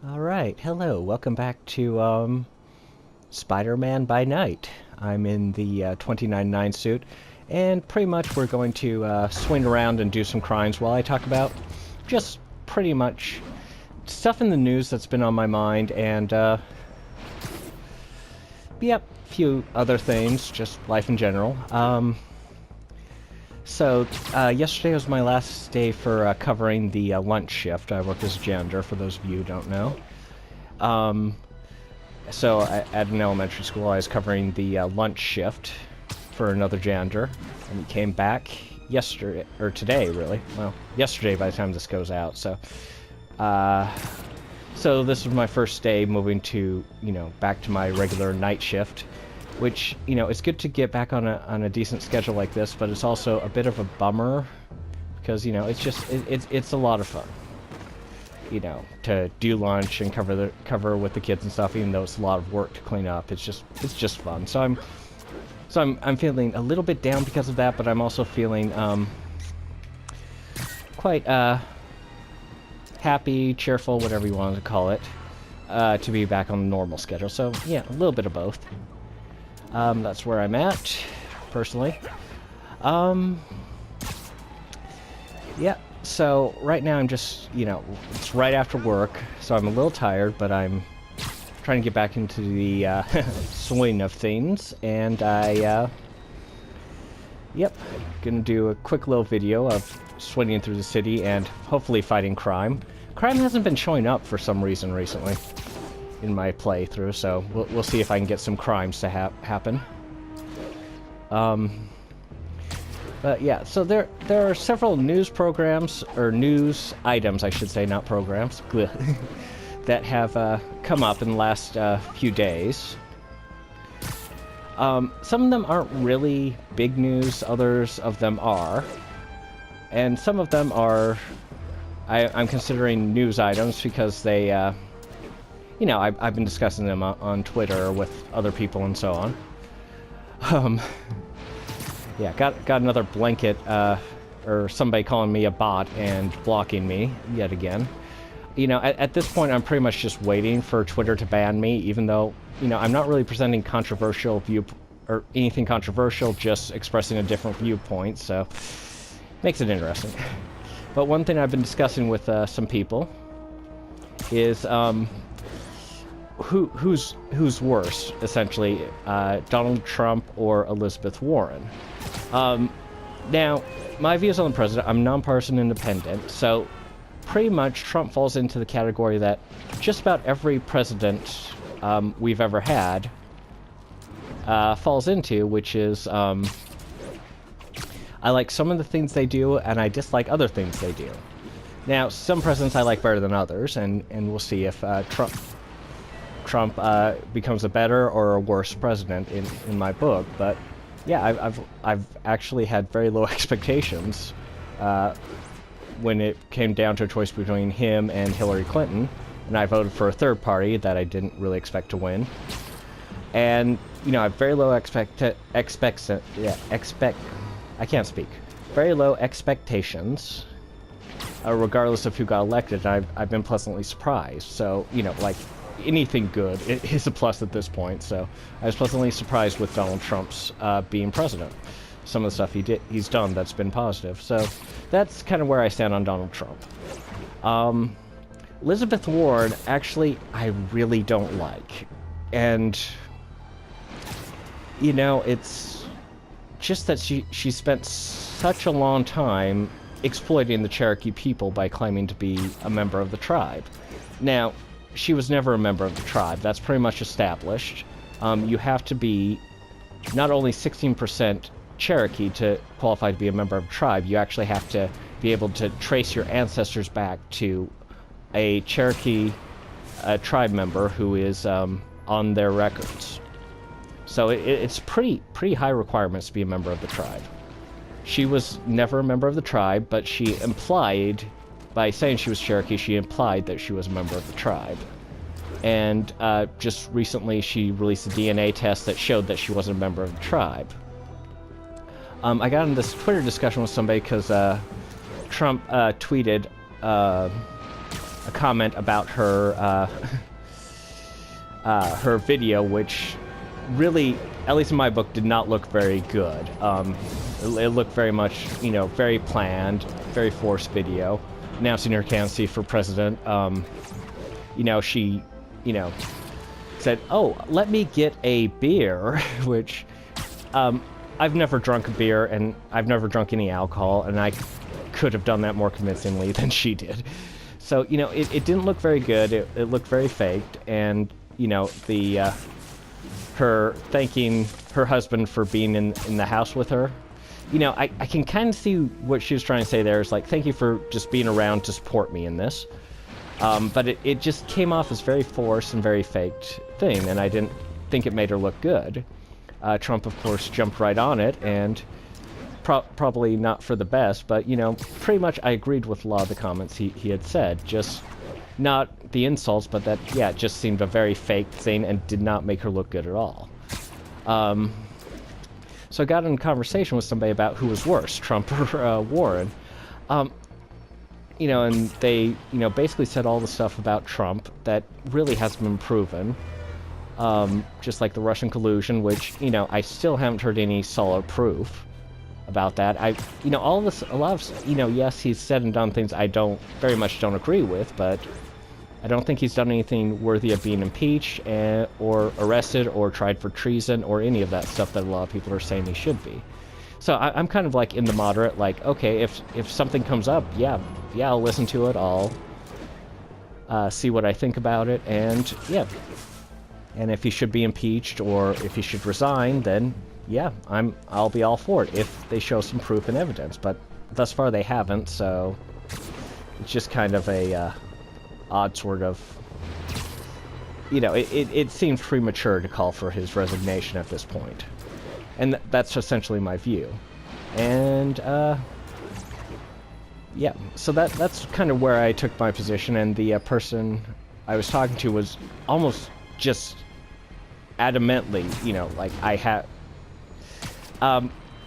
Alright, hello, welcome back to, Spider-Man by Night. I'm in the 29-9 suit, and pretty much we're going to swing around and do some crimes while I talk about just pretty much stuff in the news that's been on my mind, and, yep, a few other things, just life in general. Yesterday was my last day for covering the lunch shift. I work as a janitor, for those of you who don't know. At an elementary school, I was covering the lunch shift for another janitor, and he came back yesterday, or today, really. Well, yesterday by the time this goes out, so this was my first day moving to, back to my regular night shift. Which, it's good to get back on a decent schedule like this, but it's also a bit of a bummer because, it's a lot of fun, to do lunch and cover with the kids and stuff, even though it's a lot of work to clean up. It's just fun. So I'm feeling a little bit down because of that, but I'm also feeling quite happy, cheerful, whatever you want to call it, to be back on the normal schedule. So yeah, a little bit of both. That's where I'm at, personally. Yeah, so right now I'm just, it's right after work, so I'm a little tired, but I'm trying to get back into the swing of things, and yep, gonna do a quick little video of swinging through the city and hopefully fighting crime. Crime hasn't been showing up for some reason recently in my playthrough, so we'll see if I can get some crimes to happen. But yeah, so there are several news programs, or news items, I should say, not programs, that have come up in the last few days. Some of them aren't really big news, others of them are. And some of them are, I'm considering news items because they, I've been discussing them on Twitter with other people and so on. Yeah, got another blanket, or somebody calling me a bot and blocking me yet again. At this point, I'm pretty much just waiting for Twitter to ban me, even though, I'm not really presenting controversial or anything controversial, just expressing a different viewpoint, so makes it interesting. But one thing I've been discussing with some people is, who's worse, essentially, Donald Trump or Elizabeth Warren. Now, my views on the president, I'm nonpartisan independent, so pretty much Trump falls into the category that just about every president we've ever had falls into, which is, I like some of the things they do, and I dislike other things they do. Now, some presidents I like better than others, and we'll see if Trump becomes a better or a worse president in my book. But yeah, I've actually had very low expectations when it came down to a choice between him and Hillary Clinton, and I voted for a third party that I didn't really expect to win. And I have very low I can't speak. Very low expectations, regardless of who got elected. I've been pleasantly surprised. So like anything good is a plus at this point. So I was pleasantly surprised with Donald Trump's being president. Some of the stuff he's done that's been positive. So that's kind of where I stand on Donald Trump. Elizabeth Warren, actually, I really don't like. And it's just that she spent such a long time exploiting the Cherokee people by claiming to be a member of the tribe. Now, she was never a member of the tribe. That's pretty much established. You have to be not only 16% Cherokee to qualify to be a member of a tribe, you actually have to be able to trace your ancestors back to a Cherokee tribe member who is on their records. So it's pretty high requirements to be a member of the tribe. She was never a member of the tribe, but she implied, by saying she was Cherokee, she implied that she was a member of the tribe. And just recently she released a DNA test that showed that she wasn't a member of the tribe. I got in this Twitter discussion with somebody because Trump tweeted a comment about her her video, which really, at least in my book, did not look very good. It looked very much, very planned, very forced video, announcing her candidacy for president. She, said, "Oh, let me get a beer," which, I've never drunk a beer, and I've never drunk any alcohol, and I could have done that more convincingly than she did. So, it didn't look very good. It looked very faked, and, her thanking her husband for being in the house with her. I can kind of see what she was trying to say there. Is like, thank you for just being around to support me in this. But it just came off as very forced and very faked thing, and I didn't think it made her look good. Trump, of course, jumped right on it, and probably not for the best, but, pretty much I agreed with a lot of the comments he had said. Just not the insults, but that, yeah, it just seemed a very fake thing and did not make her look good at all. So I got in a conversation with somebody about who was worse, Trump or Warren. And they, basically said all the stuff about Trump that really hasn't been proven. Just like the Russian collusion, which, I still haven't heard any solid proof about that. All this, a lot of, yes, he's said and done things I very much don't agree with, but I don't think he's done anything worthy of being impeached or arrested or tried for treason or any of that stuff that a lot of people are saying he should be. So I'm kind of like in the moderate, like, okay, if something comes up, yeah, I'll listen to it, I'll see what I think about it, and yeah. And if he should be impeached or if he should resign, then yeah, I'll be all for it if they show some proof and evidence. But thus far they haven't, so it's just kind of a odd sort of, it seems premature to call for his resignation at this point. And that's essentially my view. And yeah, so that's kind of where I took my position, and the person I was talking to was almost just adamantly, like I had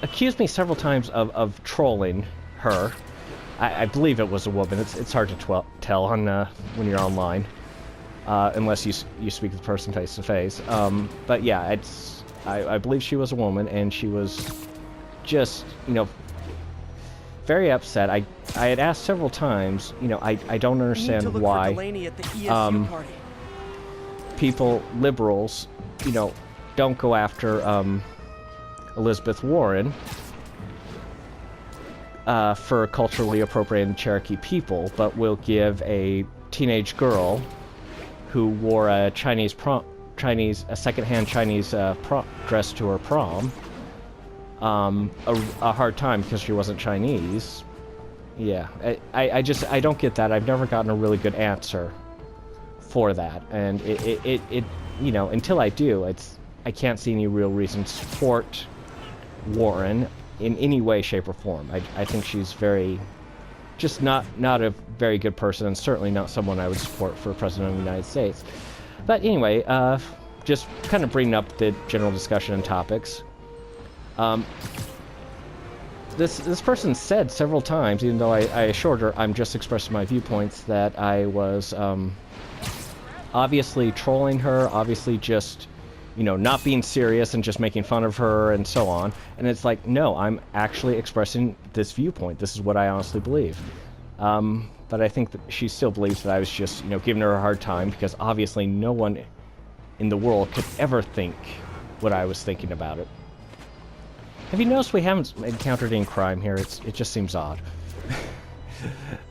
accused me several times of trolling her. I believe it was a woman. It's hard to tell on when you're online, unless you speak to the person face to face. But yeah, I believe she was a woman, and she was just, very upset. I had asked several times, I don't understand why people, liberals, don't go after Elizabeth Warren for culturally appropriating Cherokee people, but will give a teenage girl who wore a secondhand Chinese dress to her prom a hard time because she wasn't Chinese. Yeah, I don't get that. I've never gotten a really good answer for that, and it until I do, I can't see any real reason to support Warren in any way, shape, or form. I think she's just not a very good person, and certainly not someone I would support for president of the United States. But anyway, just kind of bringing up the general discussion and topics. This person said several times, even though I assured her I'm just expressing my viewpoints, that I was obviously trolling her, obviously just, not being serious and just making fun of her and so on. And it's like, no, I'm actually expressing this viewpoint. This is what I honestly believe. But I think that she still believes that I was just, giving her a hard time, because obviously no one in the world could ever think what I was thinking about it. Have you noticed we haven't encountered any crime here? It just seems odd.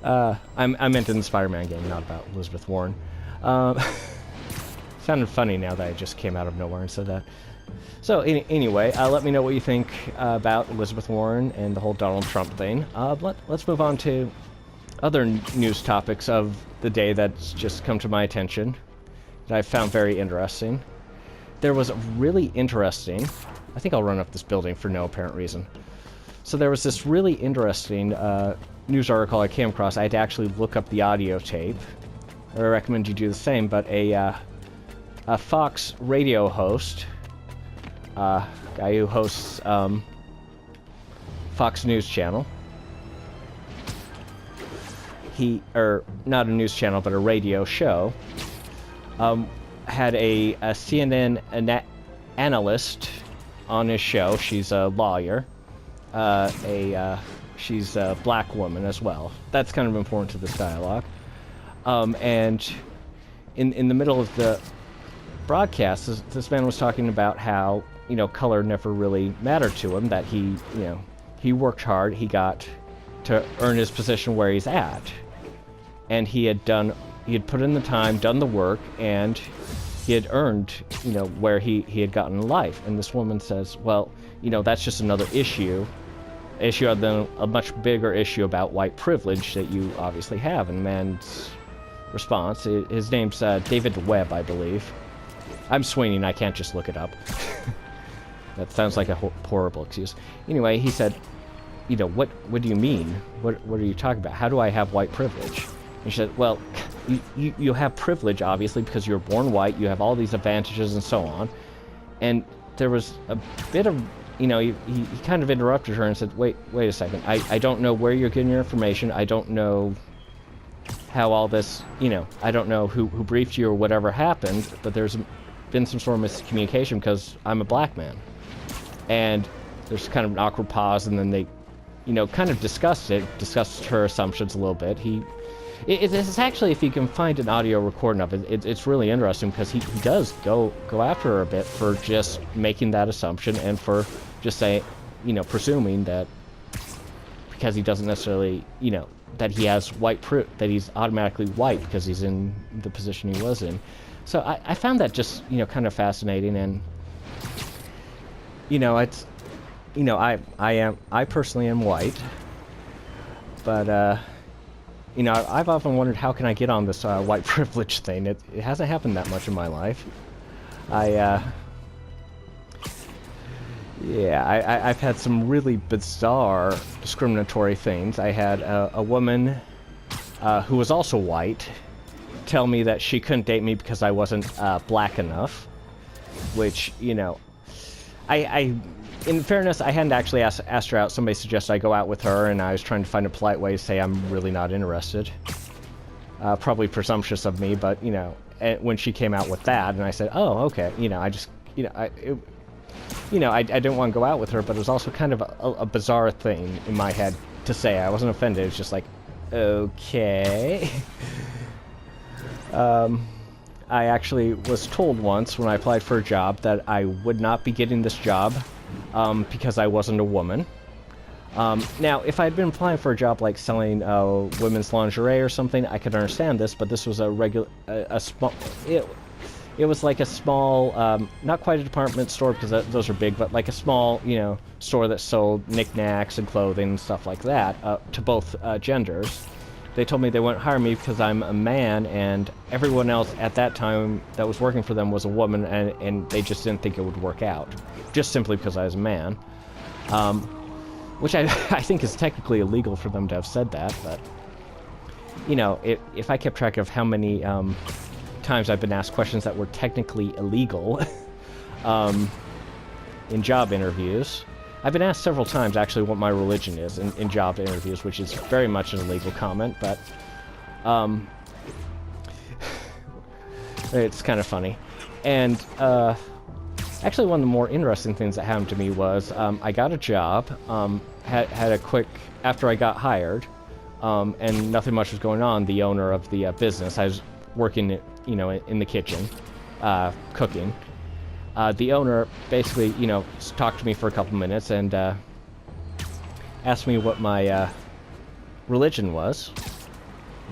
I meant in the Spider-Man game, not about Elizabeth Warren. Sounded funny now that I just came out of nowhere and said that. So anyway, let me know what you think about Elizabeth Warren and the whole Donald Trump thing. Let's move on to other news topics of the day that's just come to my attention that I found very interesting. There was a really interesting... I think I'll run up this building for no apparent reason. So there was this really interesting news article I came across. I had to actually look up the audio tape. I recommend you do the same, but a Fox radio host, guy who hosts Fox News Channel, or not a news channel, but a radio show, had a CNN analyst on his show. She's a lawyer. She's a black woman as well. That's kind of important to this dialogue. And in the middle of the broadcast, this man was talking about how, color never really mattered to him, that he worked hard, he got to earn his position where he's at. And he had put in the time, done the work, and he had earned, where he had gotten in life. And this woman says, well, that's just another issue of a much bigger issue about white privilege that you obviously have. And the man's response, his name's David Webb, I believe. I'm swinging, I can't just look it up. That sounds like a horrible excuse. Anyway, he said, what do you mean? What are you talking about? How do I have white privilege? And she said, well, you have privilege, obviously, because you're born white, you have all these advantages and so on. And there was a bit of, he kind of interrupted her and said, wait a second, I don't know where you're getting your information, I don't know how all this, I don't know who briefed you or whatever happened, but there's been some sort of miscommunication because I'm a black man. And there's kind of an awkward pause, and then they, kind of discussed her assumptions a little bit. It's actually, if you can find an audio recording of it, it's really interesting because he does go after her a bit for just making that assumption and for just saying, presuming that because he doesn't necessarily, that he has that he's automatically white because he's in the position he was in. So I found that just, kind of fascinating, and, it's, I personally am white, but, I've often wondered how can I get on this white privilege thing. It hasn't happened that much in my life. I've had some really bizarre discriminatory things. I had a woman who was also white tell me that she couldn't date me because I wasn't black enough, which, in fairness, I hadn't actually asked her out. Somebody suggested I go out with her, and I was trying to find a polite way to say I'm really not interested. Probably presumptuous of me, but, when she came out with that, and I said, oh, okay, I just, I didn't want to go out with her, but it was also kind of a bizarre thing in my head to say. I wasn't offended, it was just like, okay. I actually was told once when I applied for a job that I would not be getting this job because I wasn't a woman. Now, if I had been applying for a job like selling women's lingerie or something, I could understand this, but this was it was like a small, not quite a department store because those are big, but like a small, store that sold knickknacks and clothing and stuff like that to both genders. They told me they wouldn't hire me because I'm a man, and everyone else at that time that was working for them was a woman, and they just didn't think it would work out, just simply because I was a man. Which I think is technically illegal for them to have said that, but, if I kept track of how many times I've been asked questions that were technically illegal in job interviews. I've been asked several times, actually, what my religion is in job interviews, which is very much an illegal comment, but it's kind of funny. And actually, one of the more interesting things that happened to me was I got a job, had a quick, after I got hired, and nothing much was going on, the owner of the business, I was working, in the kitchen, cooking. The owner basically, talked to me for a couple minutes and asked me what my religion was.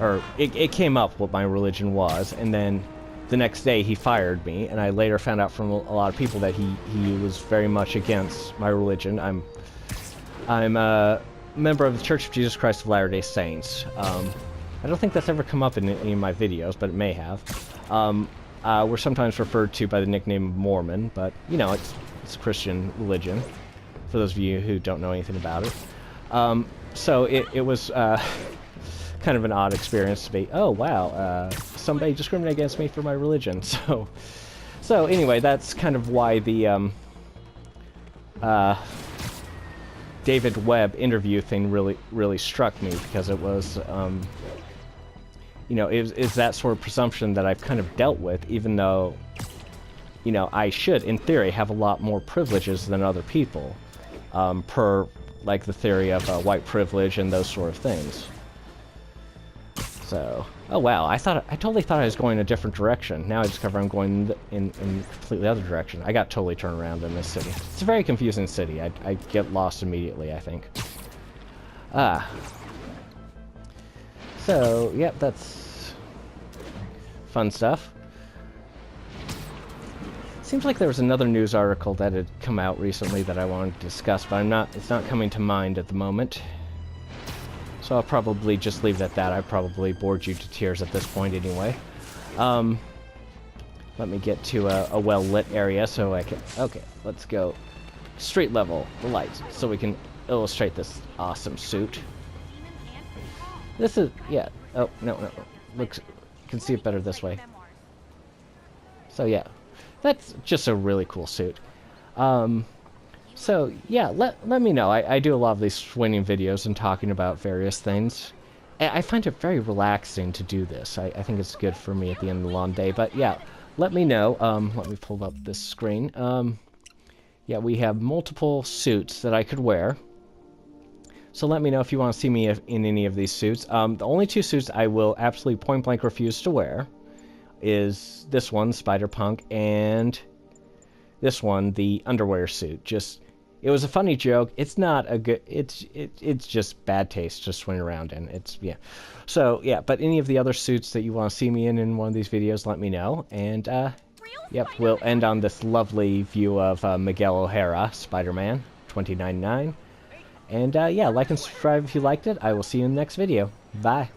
Or it came up what my religion was, and then the next day he fired me, and I later found out from a lot of people that he was very much against my religion. I'm a member of the Church of Jesus Christ of Latter-day Saints. I don't think that's ever come up in any of my videos, but it may have. We're sometimes referred to by the nickname Mormon, but, it's a Christian religion, for those of you who don't know anything about it. So it was kind of an odd experience to be, oh, wow, somebody discriminated against me for my religion. So anyway, that's kind of why the David Webb interview thing really struck me, because it was you know, is that sort of presumption that I've kind of dealt with, even though, you know, I should, in theory, have a lot more privileges than other people, per, like, the theory of white privilege and those sort of things. So, oh wow, I totally thought I was going in a different direction. Now I discover I'm going in a completely other direction. I got totally turned around in this city. It's a very confusing city. I get lost immediately, I think. So, yep, that's fun stuff. Seems like there was another news article that had come out recently that I wanted to discuss, but it's not coming to mind at the moment. So I'll probably just leave it at that. I probably bored you to tears at this point anyway. Let me get to a well-lit area so I can... Okay, let's go street level, the lights, so we can illustrate this awesome suit. This is... yeah. Oh, no. Looks... You can see it better this way. So yeah, that's just a really cool suit. So, yeah, let me know. I do a lot of these swinging videos and talking about various things. I find it very relaxing to do this. I think it's good for me at the end of the long day. But, yeah, let me know. Let me pull up this screen. Yeah, we have multiple suits that I could wear. So let me know if you want to see me in any of these suits. The only two suits I will absolutely point-blank refuse to wear is this one, Spider-Punk, and this one, the underwear suit. Just... it was a funny joke. It's not a good... It's just bad taste to swing around in. It's... yeah. So, yeah, but any of the other suits that you want to see me in one of these videos, let me know. And, yep, we'll end on this lovely view of Miguel O'Hara, Spider-Man, 2099. And, yeah, like and subscribe if you liked it. I will see you in the next video. Bye.